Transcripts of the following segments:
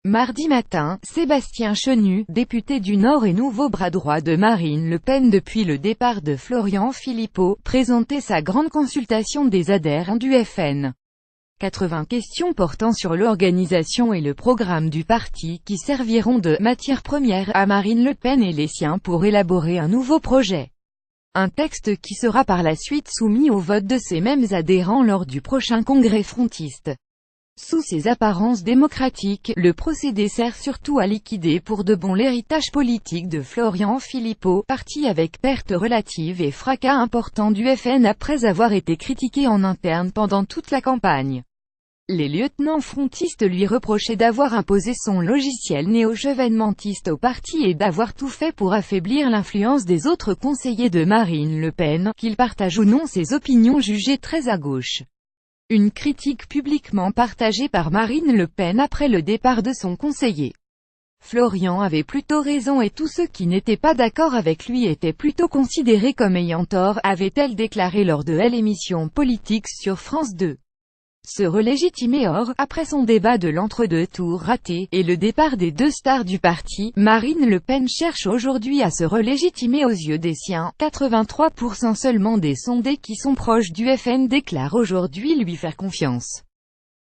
Mardi matin, Sébastien Chenu, député du Nord et nouveau bras droit de Marine Le Pen depuis le départ de Florian Philippot, présentait sa grande consultation des adhérents du FN. 80 questions portant sur l'organisation et le programme du parti qui serviront de matière première à Marine Le Pen et les siens pour élaborer un nouveau projet. Un texte qui sera par la suite soumis au vote de ces mêmes adhérents lors du prochain congrès frontiste. Sous ses apparences démocratiques, le procédé sert surtout à liquider pour de bon l'héritage politique de Florian Philippot, parti avec perte relative et fracas important du FN après avoir été critiqué en interne pendant toute la campagne. Les lieutenants frontistes lui reprochaient d'avoir imposé son logiciel néo-chevènementiste au parti et d'avoir tout fait pour affaiblir l'influence des autres conseillers de Marine Le Pen, qu'ils partagent ou non ses opinions jugées très à gauche. Une critique publiquement partagée par Marine Le Pen après le départ de son conseiller. Florian avait plutôt raison et tous ceux qui n'étaient pas d'accord avec lui étaient plutôt considérés comme ayant tort, avait-elle déclaré lors de l'émission politique sur France 2. Se relégitimer après son débat de l'entre-deux tours raté, et le départ des deux stars du parti, Marine Le Pen cherche aujourd'hui à se relégitimer aux yeux des siens. 83% seulement des sondés qui sont proches du FN déclarent aujourd'hui lui faire confiance.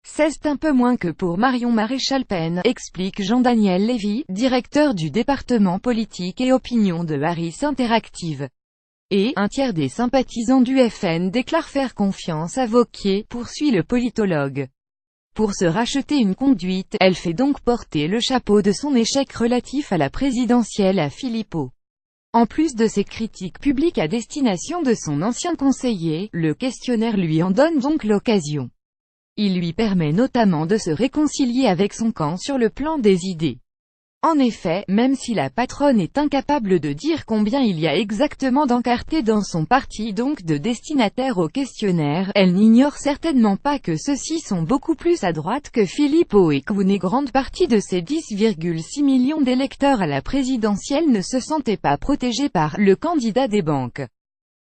C'est un peu moins que pour Marion Maréchal Pen, explique Jean-Daniel Lévy, directeur du département politique et opinion de Harris Interactive. Et un tiers des sympathisants du FN déclarent faire confiance à Wauquiez, poursuit le politologue. Pour se racheter une conduite, elle fait donc porter le chapeau de son échec relatif à la présidentielle à Philippot. En plus de ses critiques publiques à destination de son ancien conseiller, le questionnaire lui en donne donc l'occasion. Il lui permet notamment de se réconcilier avec son camp sur le plan des idées. En effet, même si la patronne est incapable de dire combien il y a exactement d'encartés dans son parti donc de destinataires au questionnaire, elle n'ignore certainement pas que ceux-ci sont beaucoup plus à droite que Philippot et qu'une grande partie de ses 10,6 millions d'électeurs à la présidentielle ne se sentaient pas protégés par « le candidat des banques ».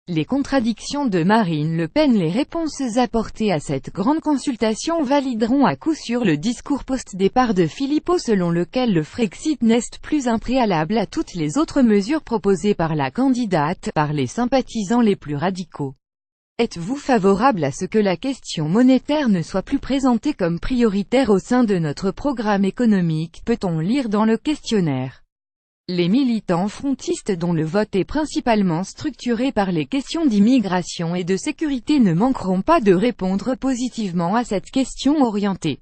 Les contradictions de Marine Le Pen. Les réponses apportées à cette grande consultation valideront à coup sûr le discours post-départ de Philippot selon lequel le Frexit n'est plus un préalable à toutes les autres mesures proposées par la candidate, par les sympathisants les plus radicaux. Êtes-vous favorable à ce que la question monétaire ne soit plus présentée comme prioritaire au sein de notre programme économique, peut-on lire dans le questionnaire. Les militants frontistes dont le vote est principalement structuré par les questions d'immigration et de sécurité ne manqueront pas de répondre positivement à cette question orientée.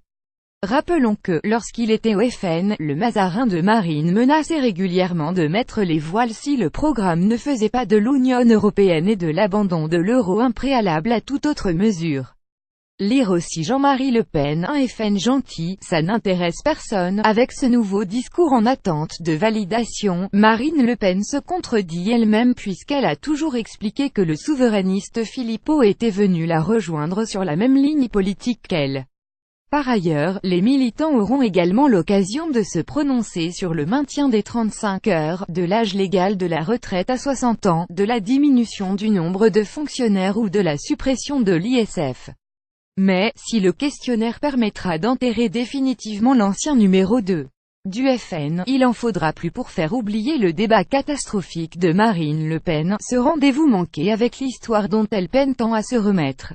Rappelons que, lorsqu'il était au FN, le Mazarin de Marine menaçait régulièrement de mettre les voiles si le programme ne faisait pas de l'Union européenne et de l'abandon de l'euro un préalable à toute autre mesure. Lire aussi Jean-Marie Le Pen, un FN gentil, ça n'intéresse personne. Avec ce nouveau discours en attente de validation, Marine Le Pen se contredit elle-même puisqu'elle a toujours expliqué que le souverainiste Philippot était venu la rejoindre sur la même ligne politique qu'elle. Par ailleurs, les militants auront également l'occasion de se prononcer sur le maintien des 35 heures, de l'âge légal de la retraite à 60 ans, de la diminution du nombre de fonctionnaires ou de la suppression de l'ISF. Mais, si le questionnaire permettra d'enterrer définitivement l'ancien numéro 2 du FN, il en faudra plus pour faire oublier le débat catastrophique de Marine Le Pen, ce rendez-vous manqué avec l'histoire dont elle peine tant à se remettre.